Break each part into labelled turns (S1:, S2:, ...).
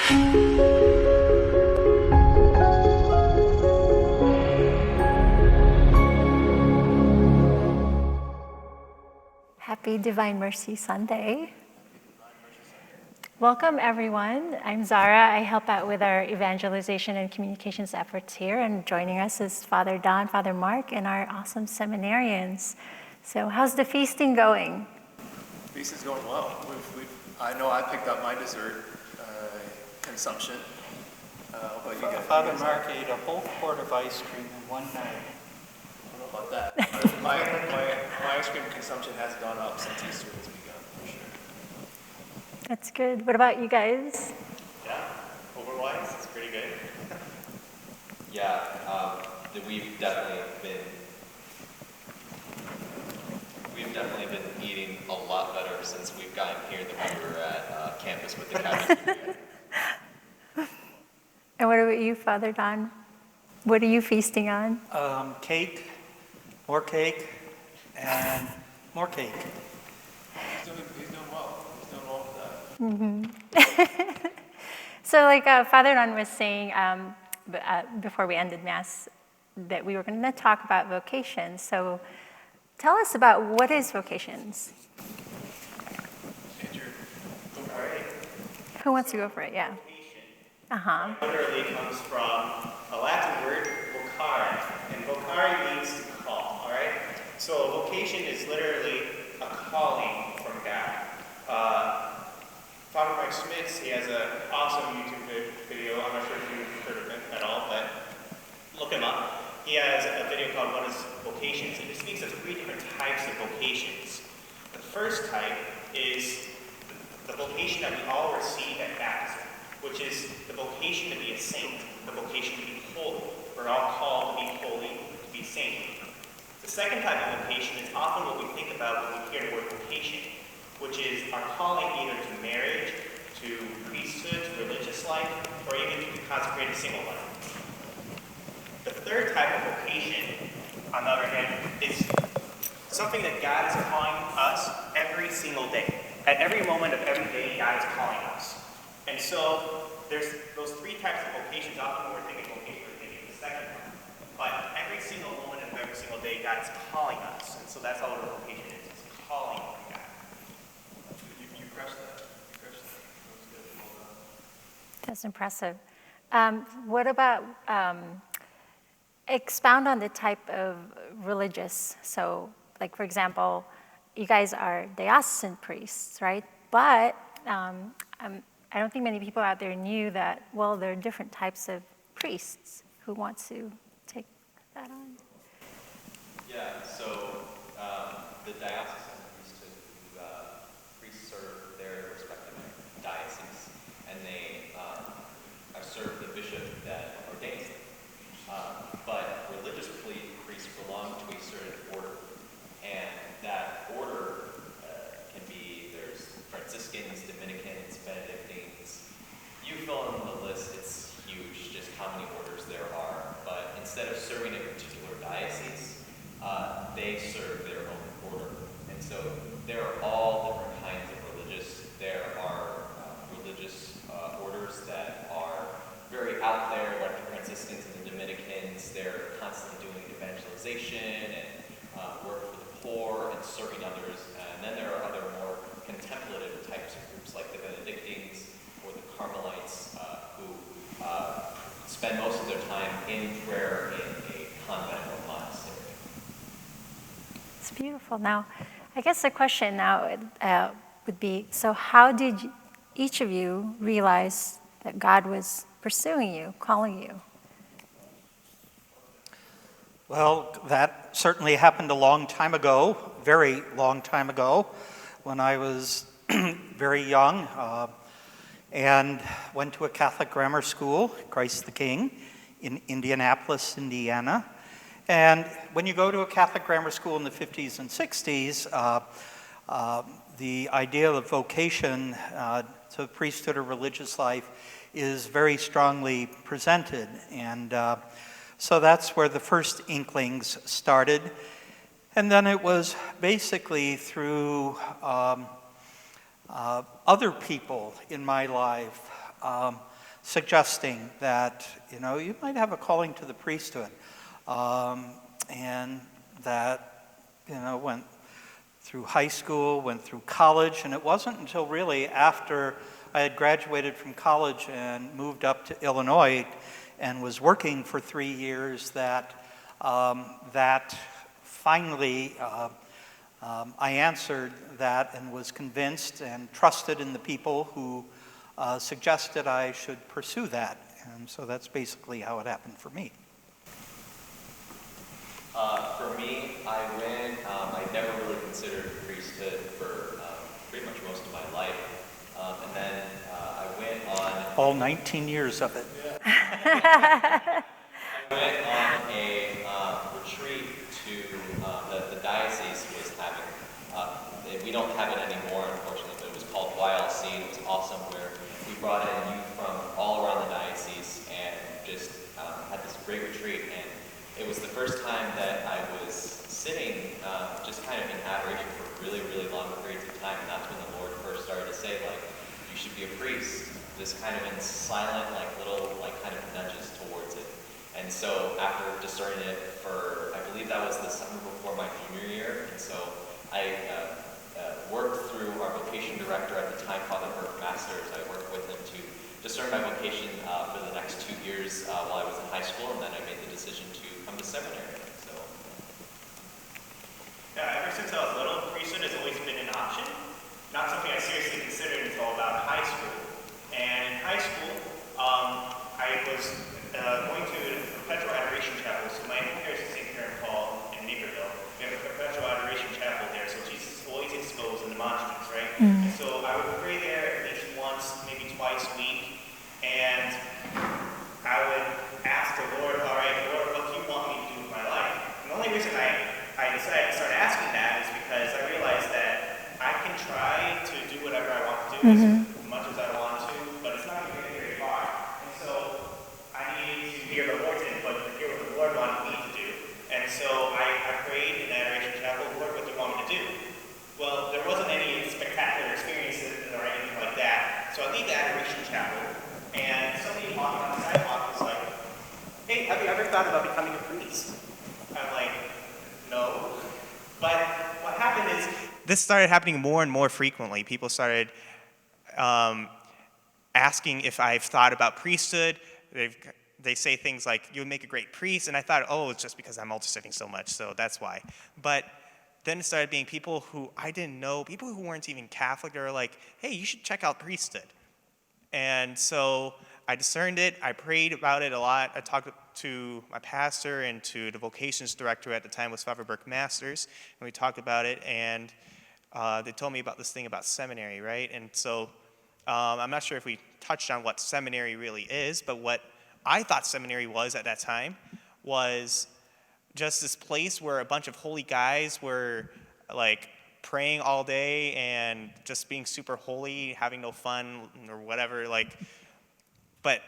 S1: Happy Divine Mercy Sunday. Welcome, everyone. I'm Zara. I help out with our evangelization and communications efforts here, and joining us is Father Don, Father Mark, and our awesome seminarians. So how's the feasting going?
S2: The feast is going well. I know I picked up my dessert consumption. How about you guys?
S3: Father Mark ate a whole quart of ice cream in one night.
S2: I don't know about that. My ice cream consumption has gone up since Easter has begun, for sure.
S1: That's good. What about you guys?
S4: Yeah, overwise, it's pretty good.
S5: We've definitely been eating a lot better since we've gotten here than we were at campus with the cafeteria.
S1: And what about you, Father Don? What are you feasting on?
S3: Cake, and more cake.
S2: He's doing well. He's doing well with that.
S1: So like Father Don was saying before we ended Mass that we were going to talk about vocations. So tell us about what is vocations?
S2: Andrew,
S4: All right.
S1: Who wants to go for it? Yeah. Uh-huh.
S4: Literally comes from a Latin word, vocare, and vocare means to call, all right? So a vocation is literally a calling from God. Father Mike Schmitz, he has an awesome YouTube video. I'm not sure if you've heard of him at all, but look him up. He has a video called What is Vocations, and he speaks of 3 different types of vocations. The first type is the vocation that we all receive at baptism, which is the vocation to be a saint, the vocation to be holy. We're all called to be holy, to be saintly. The second type of vocation is often what we think about when we hear the word vocation, which is our calling either to marriage, to priesthood, to religious life, or even to consecrated single life. The third type of vocation, on the other hand, is something that God is calling us every single day. At every moment of every day, God is calling us. And so there's those 3 types of vocations. Often when we're thinking vocation, we're thinking the second one. But every single moment of every single day, God is calling us. And so that's all what a vocation is. It's calling from God.
S2: You crushed that. That was good. Well done.
S1: That's impressive. What about expound on the type of religious? So, like for example, you guys are diocesan priests, right? But I don't think many people out there knew that, well, there are different types of priests. Who wants to take that on?
S5: Yeah, so the diocesan priests serve their respective dioceses, and they serve the bishop that ordains them. But religious priests belong to a certain order, and that order can be, there's Franciscans, Dominicans, Benedictines. You fill in the list, it's huge just how many orders there are. But instead of serving a particular diocese, they serve their own order. And so there are all different kinds of religious. There are religious orders that are very out there, like the Franciscans and the Dominicans. They're constantly doing evangelization and work for the poor and serving others. And then there are other more contemplative types of groups like the Benedictines or the Carmelites who spend most of their time in prayer in a convent or monastery.
S1: It's beautiful. Now, I guess the question now would be, so how did each of you realize that God was pursuing you, calling you?
S3: Well, that certainly happened a long time ago, very long time ago, when I was very young and went to a Catholic grammar school, Christ the King, in Indianapolis, Indiana. And when you go to a Catholic grammar school in the 50s and 60s, the idea of vocation to priesthood or religious life is very strongly presented. And so that's where the first inklings started. And then it was basically through other people in my life. suggesting that, you might have a calling to the priesthood, and that, went through high school, went through college, and it wasn't until really after I had graduated from college and moved up to Illinois and was working for 3 years that finally I answered that and was convinced and trusted in the people who suggested I should pursue that. And so that's basically how it happened for me.
S5: For me, I never really considered priesthood for pretty much most of my life. And then I went on...
S3: All 19 years of it.
S5: I went on a retreat to the diocese was having. We don't have it anymore, unfortunately, but it was called YLC, and it was awesome, where we brought in youth from all around the diocese and just had this great retreat. And it was the first time that I was sitting just kind of in adoration for really, really long periods of time. And that's when the Lord first started to say, like, you should be a priest. Just kind of in silent, like little, like kind of nudges towards it. And so after discerning it for, I believe that was the summer before my junior year. And so I worked through our vocation director at the time, Father Burke Masters. I worked with him to discern my vocation for the next 2 years while I was in high school, and then I made the decision to come to seminary. So,
S4: yeah, ever since I was little, priesthood has always been an option. Not something I seriously considered until about high school. And in high school, I was going to a perpetual adoration chapel. So my home here is St. Karen Paul in Naperville. We have a perpetual adoration chapel there, so Jesus is always exposed in the monstrance, right? And so I would pray there at least once, maybe twice a week, and I would ask the Lord, all right, Lord, what do you want me to do with my life? And the only reason I decided to start asking that is because I realized that I can try to do whatever I want to do as much as I want to, but it's not going to get very far. And so I needed to hear the Lord's input, to hear what the Lord wanted me to do. And so I prayed in the adoration chapel, Lord, what do you want me to do? Well, there wasn't any spectacular experiences or anything like that. So I leave the adoration chapel, and somebody walking on the sidewalk was like, hey, have you ever thought about becoming a priest? I'm like, no. But what happened is, this started happening more and more frequently. People started asking if I've thought about priesthood. They say things like, you would make a great priest. And I thought, oh, it's just because I'm altar studying so much, so that's why. But then it started being people who I didn't know, people who weren't even Catholic, that were like, hey, you should check out priesthood. And so I discerned it. I prayed about it a lot. I talked to my pastor and to the vocations director at the time was Father Burke Masters, and we talked about it, and they told me about this thing about seminary, right? And so I'm not sure if we touched on what seminary really is, but what I thought seminary was at that time was just this place where a bunch of holy guys were like praying all day and just being super holy, having no fun or whatever. But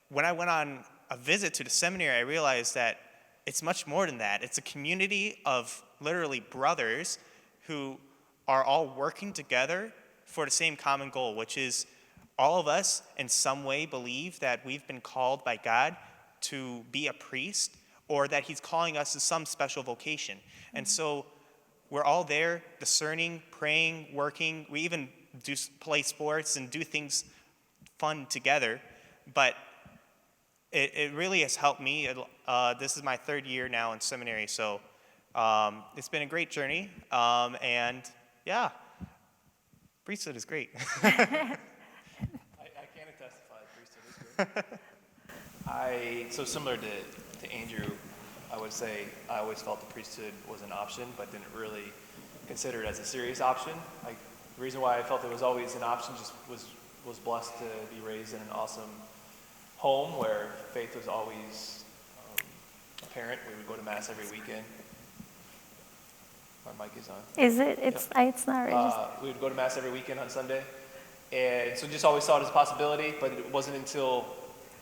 S4: when I went on a visit to the seminary, I realized that it's much more than that. It's a community of literally brothers who are all working together for the same common goal, which is all of us in some way believe that we've been called by God to be a priest, or that he's calling us to some special vocation. And so we're all there discerning, praying, working. We even play sports and do things fun together. But it really has helped me. This is my 3rd year now in seminary, so it's been a great journey. And yeah, priesthood is great.
S2: I can testify priesthood is great. So similar to Andrew, I would say I always felt the priesthood was an option, but didn't really consider it as a serious option. The reason why I felt it was always an option just was blessed to be raised in an awesome home where faith was always apparent. We would go to Mass every weekend. My mic is on.
S1: Is it? It's not registered.
S2: We would go to Mass every weekend on Sunday. And so just always saw it as a possibility, but it wasn't until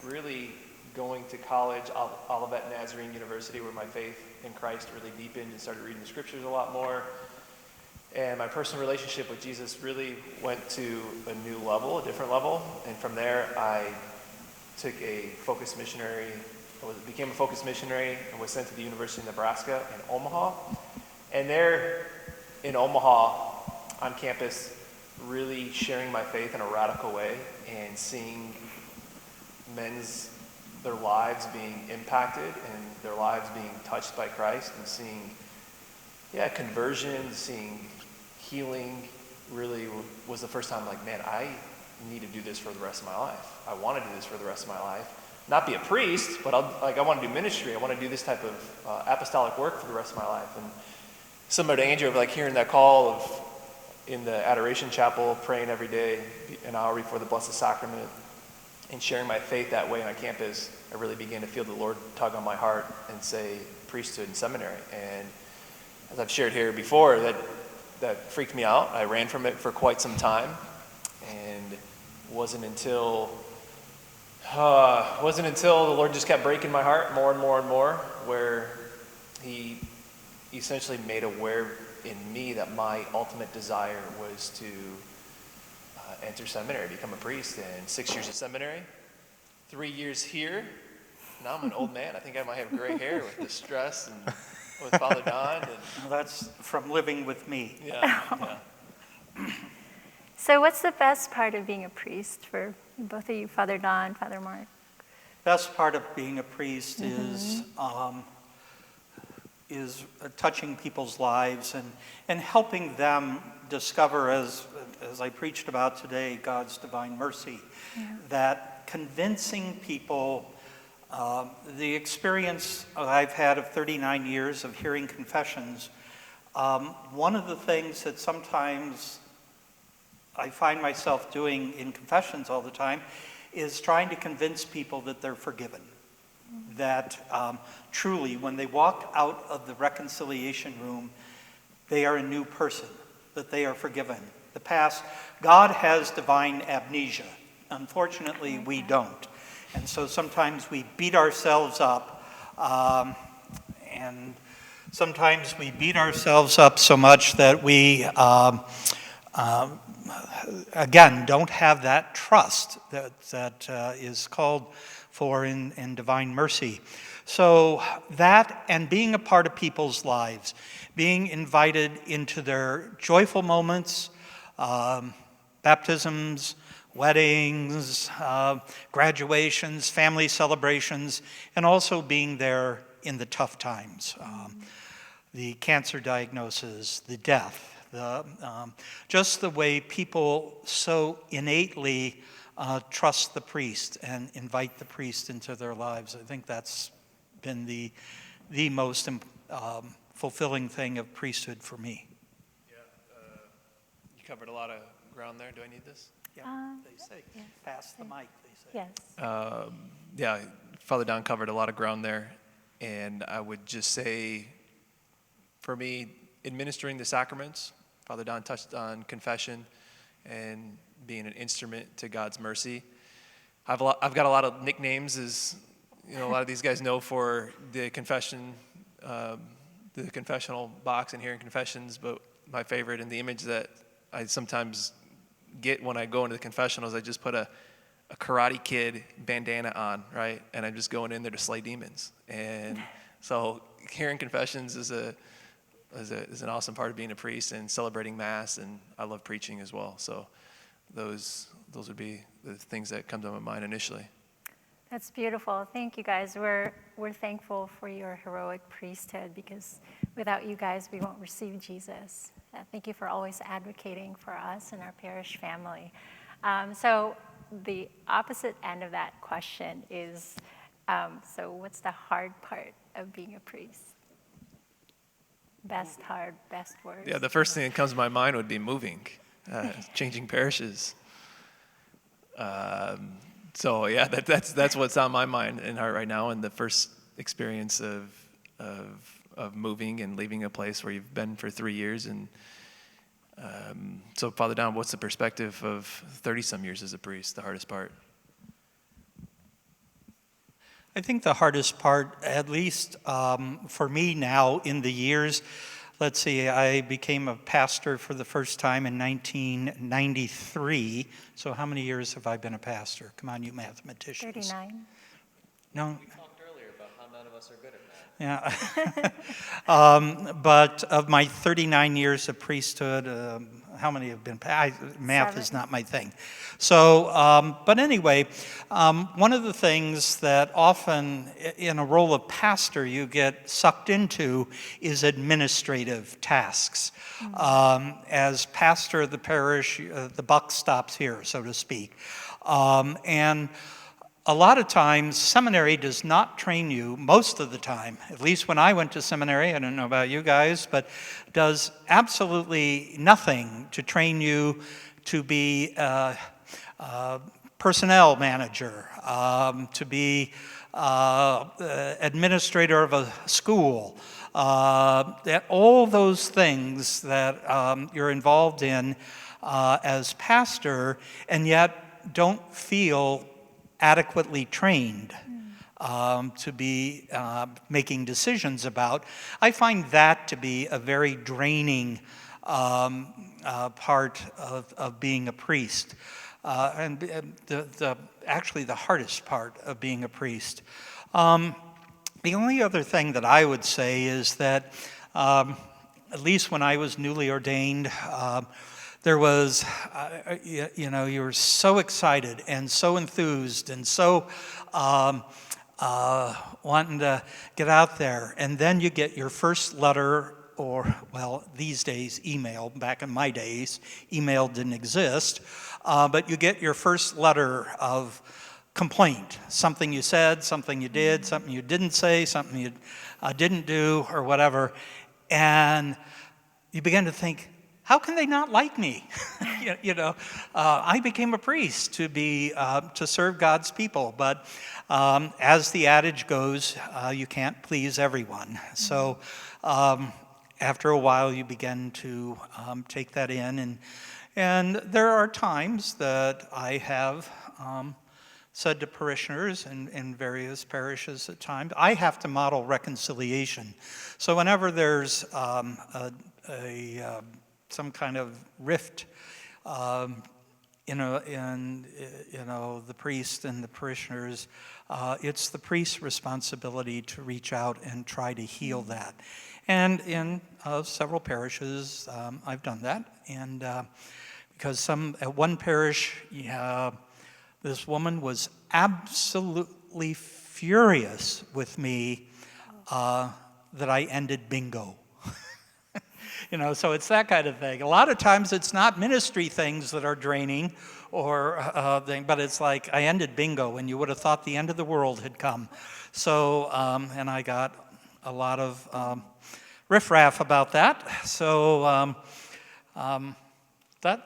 S2: really going to college, Olivet Nazarene University, where my faith in Christ really deepened and started reading the scriptures a lot more. And my personal relationship with Jesus really went to a new level, a different level. And from there, I took a focus missionary, became a focus missionary, and was sent to the University of Nebraska in Omaha. And there in Omaha, on campus, really sharing my faith in a radical way and seeing their lives being impacted and their lives being touched by Christ, and seeing, conversion, seeing healing, really was the first time like, man, I need to do this for the rest of my life. I want to do this for the rest of my life. Not be a priest, but I want to do ministry. I want to do this type of apostolic work for the rest of my life. And similar to Andrew, of like hearing that call of in the Adoration Chapel, praying every day, an hour before the Blessed Sacrament, and sharing my faith that way on campus, I really began to feel the Lord tug on my heart and say priesthood and seminary. And as I've shared here before, that freaked me out. I ran from it for quite some time, and wasn't until the Lord just kept breaking my heart more and more and more, where He essentially made aware in me that my ultimate desire was to enter seminary, become a priest. And 6 years of seminary, 3 years here. Now I'm an old man. I think I might have gray hair with the stress and with Father Don. And,
S3: That's from living with me.
S2: yeah.
S1: So what's the best part of being a priest for both of you, Father Don, Father Mark?
S3: Best part of being a priest is touching people's lives and helping them discover, as I preached about today, God's divine mercy. That convincing people, the experience I've had of 39 years of hearing confessions, one of the things that sometimes I find myself doing in confessions all the time is trying to convince people that they're forgiven. That truly, when they walk out of the reconciliation room, they are a new person, that they are forgiven. The past, God has divine amnesia. Unfortunately, we don't. And so sometimes we beat ourselves up, and sometimes we beat ourselves up so much that we, again, don't have that trust that is called for in divine mercy. So that, and being a part of people's lives, being invited into their joyful moments, baptisms, weddings, graduations, family celebrations, and also being there in the tough times, the cancer diagnosis, the death, just the way people so innately trust the priest and invite the priest into their lives. I think that's been the most fulfilling thing of priesthood for me.
S2: Yeah, you covered a lot of ground there. Do I need this?
S3: Yeah, they say.
S1: Yes.
S3: Pass the mic, they say.
S1: Yes.
S2: Yeah, Father Don covered a lot of ground there. And I would just say, for me, administering the sacraments, Father Don touched on confession and being an instrument to God's mercy. I've got a lot of nicknames, as a lot of these guys know, for the confession, the confessional box and hearing confessions. But my favorite, and the image that I sometimes get when I go into the confessionals, I just put a Karate Kid bandana on, right? And I'm just going in there to slay demons. And so hearing confessions is an awesome part of being a priest, and celebrating Mass, and I love preaching as well. So those would be the things that come to my mind initially.
S1: That's beautiful. Thank you, guys. We're thankful for your heroic priesthood, because without you guys, we won't receive Jesus. Thank you for always advocating for us and our parish family. So the opposite end of that question is, so what's the hard part of being a priest? Best hard, best worst.
S2: Yeah, the first thing that comes to my mind would be moving, changing parishes. So yeah, that's what's on my mind and heart right now. And the first experience of moving and leaving a place where you've been for 3 years. And so, Father Don, what's the perspective of 30-some years as a priest? The hardest part?
S3: I think the hardest part, at least for me now in the years, let's see, I became a pastor for the first time in 1993. So how many years have I been a pastor? Come on, you mathematicians.
S1: 39.
S3: No,
S5: We talked earlier about how none of us are good at
S3: yeah.
S5: math.
S3: But of my 39 years of priesthood, how many have been? Math is
S1: 7.
S3: not my thing. So, but anyway, one of the things that often in a role of pastor you get sucked into is administrative tasks. As pastor of the parish, the buck stops here, so to speak. And a lot of times, seminary does not train you, most of the time, at least when I went to seminary, I don't know about you guys, but does absolutely nothing to train you to be a personnel manager, to be administrator of a school, all those things that you're involved in as pastor, and yet don't feel adequately trained to be making decisions about. I find that to be a very draining part of being a priest, and actually the hardest part of being a priest. The only other thing that I would say is that, at least when I was newly ordained, there was, you were so excited and so enthused and so wanting to get out there. And then you get your first letter, or, well, these days, email. Back in my days, email didn't exist. But you get your first letter of complaint. Something you said, something you did, something you didn't say, something you didn't do, or whatever. And you begin to think, how can they not like me? I became a priest to serve God's people, but as the adage goes, you can't please everyone. So after a while, you begin to take that in, and there are times that I have said to parishioners in various parishes at times, I have to model reconciliation. So whenever there's some kind of rift in the priest and the parishioners, it's the priest's responsibility to reach out and try to heal that. And in several parishes, I've done that. And because at one parish, this woman was absolutely furious with me that I ended bingo. So it's that kind of thing. A lot of times it's not ministry things that are draining but it's like I ended bingo and you would have thought the end of the world had come. So, and I got a lot of riffraff about that. So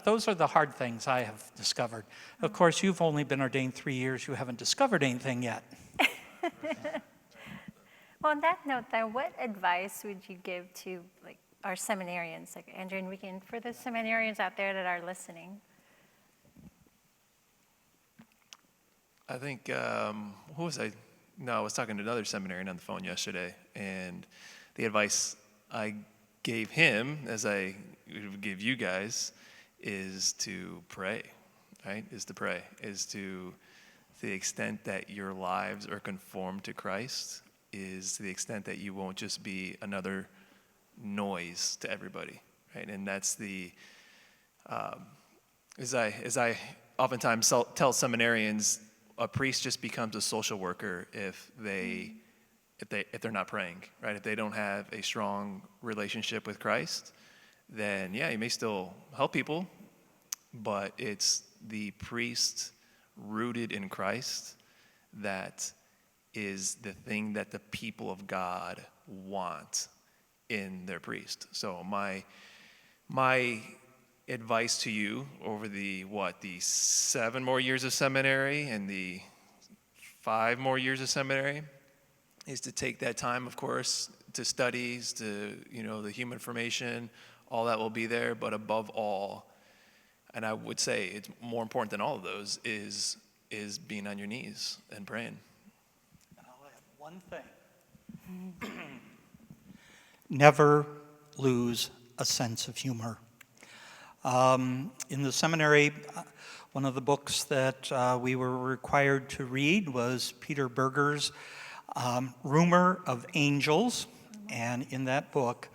S3: those are the hard things I have discovered. Of course, you've only been ordained 3 years. You haven't discovered anything yet.
S1: Well, on that note, then, what advice would you give to our seminarians, like Andrew and Ricky, and for the seminarians out there that are listening?
S2: I think, who was I? No, I was talking to another seminarian on the phone yesterday, and the advice I gave him, as I would give you guys, is to pray, right? Is to the extent that your lives are conformed to Christ, is to the extent that you won't just be another noise to everybody, right? And that's as I oftentimes tell seminarians, a priest just becomes a social worker if they're not praying, right? If they don't have a strong relationship with Christ, then yeah, you may still help people, but it's the priest rooted in Christ that is the thing that the people of God want in their priest. So my advice to you over the 7 more years of seminary and the 5 more years of seminary is to take that time, of course, to studies, to the human formation, all that will be there, but above all, and I would say it's more important than all of those, is being on your knees and praying.
S3: And I'll add one thing. Never lose a sense of humor. In the seminary, one of the books that we were required to read was Peter Berger's Rumor of Angels. And in that book,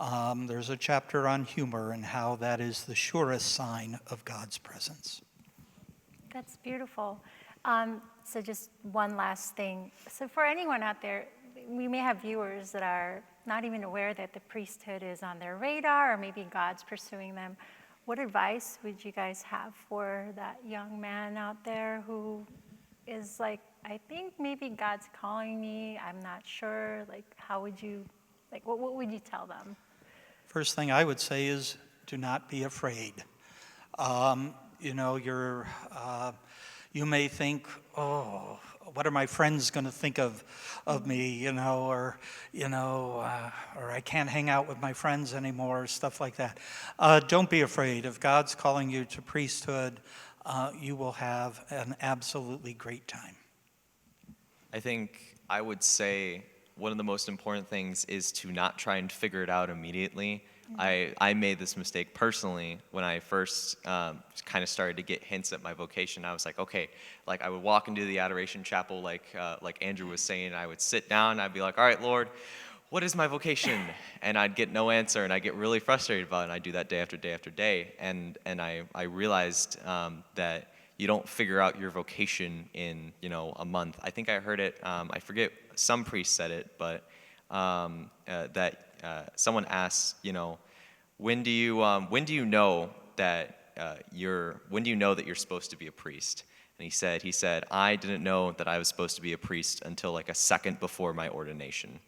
S3: there's a chapter on humor and how that is the surest sign of God's presence.
S1: That's beautiful. So just one last thing. So for anyone out there, we may have viewers that are not even aware that the priesthood is on their radar, or maybe God's pursuing them. What advice would you guys have for that young man out there who is like, I think maybe God's calling me, I'm not sure, like how would you, like what would you tell them?
S3: First thing I would say is do not be afraid. You may think, oh, what are my friends going to think of me, or I can't hang out with my friends anymore, stuff like that. Don't be afraid. If God's calling you to priesthood, you will have an absolutely great time.
S5: I think I would say one of the most important things is to not try and figure it out immediately. I made this mistake personally when I first kind of started to get hints at my vocation. I was like, okay, like I would walk into the adoration chapel like Andrew was saying. I would sit down and I'd be like, all right, Lord, what is my vocation? And I'd get no answer and I'd get really frustrated about it. And I'd do that day after day after day. And I realized that you don't figure out your vocation in a month. I think I heard it. I forget. Some priest said it, but that someone asked, when do you know that you're supposed to be a priest? And he said, I didn't know that I was supposed to be a priest until like a second before my ordination.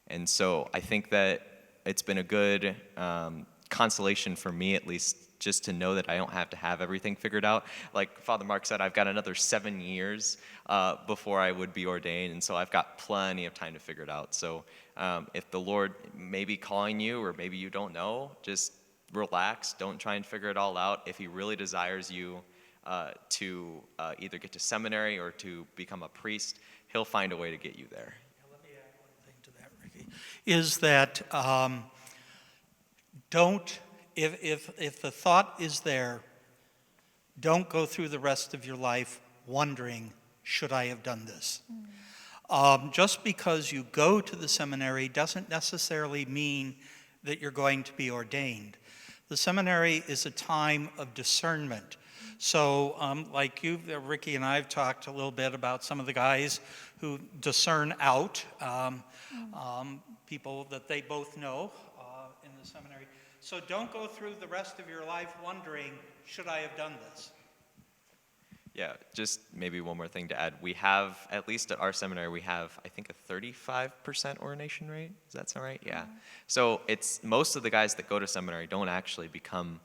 S5: And so I think that it's been a good consolation for me, at least, just to know that I don't have to have everything figured out. Like Father Mark said, I've got another 7 years before I would be ordained, and so I've got plenty of time to figure it out. So if the Lord may be calling you, or maybe you don't know, just relax. Don't try and figure it all out. If He really desires you to either get to seminary or to become a priest, He'll find a way to get you there.
S3: Let me add one thing to that, Ricky, is that if the thought is there, don't go through the rest of your life wondering, should I have done this? Just because you go to the seminary doesn't necessarily mean that you're going to be ordained. The seminary is a time of discernment. So like you, Ricky, and I have talked a little bit about some of the guys who discern out people that they both know in the seminary. So don't go through the rest of your life wondering, should I have done this?
S5: Yeah, just maybe one more thing to add. We have, at least at our seminary, we have, I think, a 35% ordination rate. Does that sound right? Yeah. So it's most of the guys that go to seminary don't actually become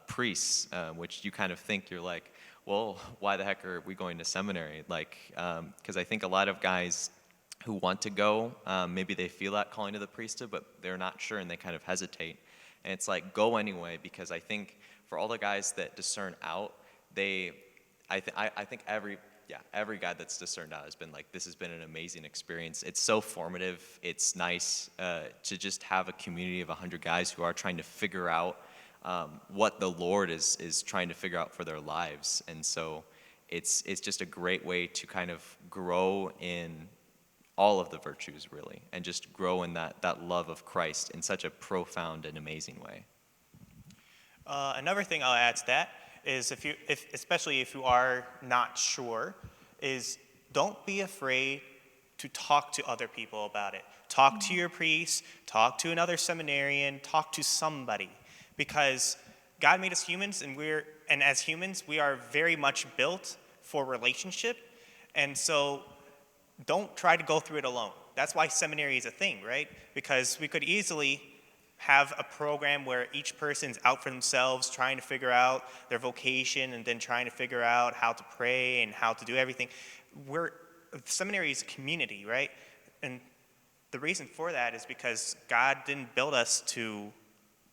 S5: priests, which you kind of think you're like, well, why the heck are we going to seminary? Like, because I think a lot of guys who want to go, maybe they feel that calling to the priesthood, but they're not sure and they kind of hesitate. And it's like, go anyway, because I think for all the guys that discern out, I think every guy that's discerned out has been like, this has been an amazing experience. It's so formative. It's nice to just have a community of 100 guys who are trying to figure out what the Lord is trying to figure out for their lives. And so it's just a great way to kind of grow in all of the virtues, really, and just grow in that love of Christ in such a profound and amazing way.
S4: Another thing I'll add to that is especially if you are not sure, is don't be afraid to talk to other people about it. Talk to your priest, talk to another seminarian, talk to somebody, because God made us humans, and as humans we are very much built for relationship, and so don't try to go through it alone. That's why seminary is a thing, right? Because we could easily have a program where each person's out for themselves, trying to figure out their vocation and then trying to figure out how to pray and how to do everything. Seminary is a community, right? And the reason for that is because God didn't build us to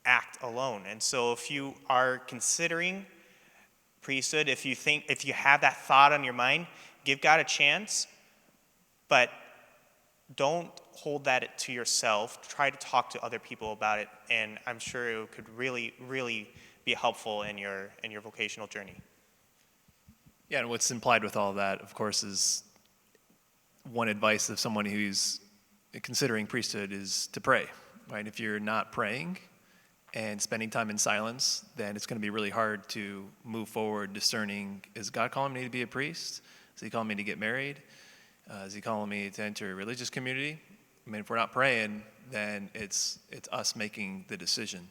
S4: act alone. And so if you are considering priesthood, if you have that thought on your mind, give God a chance, but don't hold that to yourself. Try to talk to other people about it, and I'm sure it could really, really be helpful in your vocational journey.
S2: Yeah, and what's implied with all of that, of course, is one advice of someone who's considering priesthood is to pray, right? If you're not praying and spending time in silence, then it's going to be really hard to move forward discerning, is God calling me to be a priest? Is he calling me to get married? Is he calling me to enter a religious community? I mean, if we're not praying, then it's us making the decision.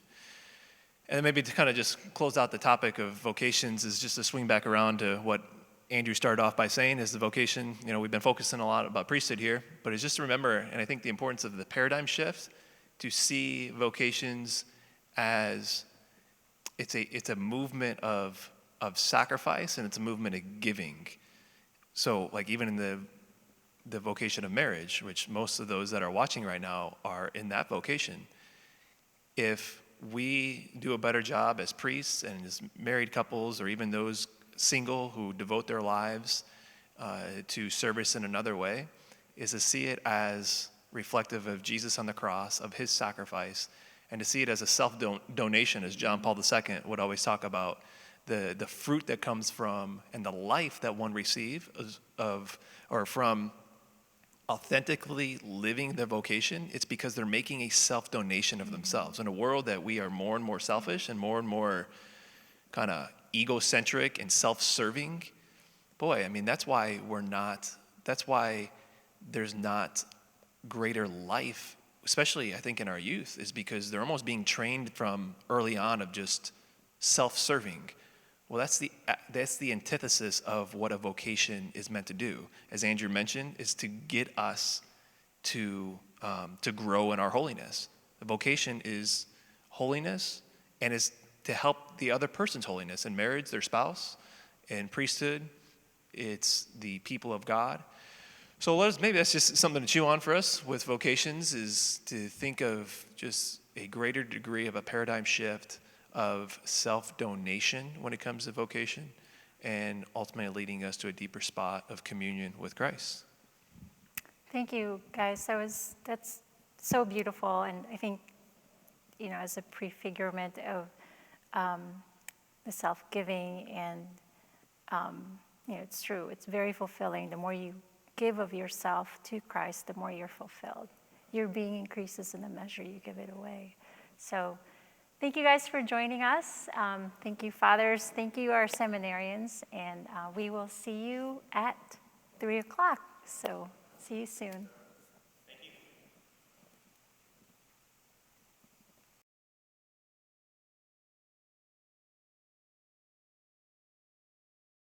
S2: And then maybe to kind of just close out the topic of vocations is just to swing back around to what Andrew started off by saying is the vocation. You know, we've been focusing a lot about priesthood here, but it's just to remember, and I think the importance of the paradigm shift, to see vocations as it's a movement of sacrifice, and it's a movement of giving. So like even in the vocation of marriage, which most of those that are watching right now are in that vocation, if we do a better job as priests and as married couples, or even those single who devote their lives to service in another way, is to see it as reflective of Jesus on the cross, of his sacrifice, and to see it as a self-donation, as John Paul II would always talk about, the fruit that comes from and the life that one receives from authentically living their vocation. It's because they're making a self-donation of themselves. In a world that we are more and more selfish and more kind of egocentric and self-serving, boy, I mean, that's why there's not greater life, especially I think in our youth, is because they're almost being trained from early on of just self-serving. Well, that's the antithesis of what a vocation is meant to do. As Andrew mentioned, is to get us to grow in our holiness. The vocation is holiness, and is to help the other person's holiness. In marriage, their spouse. In priesthood, it's the people of God. So maybe that's just something to chew on for us with vocations, is to think of just a greater degree of a paradigm shift of self-donation when it comes to vocation, and ultimately leading us to a deeper spot of communion with Christ.
S1: Thank you, guys. That's so beautiful, and I think, as a prefigurement of the self-giving, and it's true. It's very fulfilling. The more you give of yourself to Christ, the more you're fulfilled. Your being increases in the measure you give it away. So thank you guys for joining us. Thank you, fathers. Thank you, our seminarians. And we will see you at 3:00. So see you soon.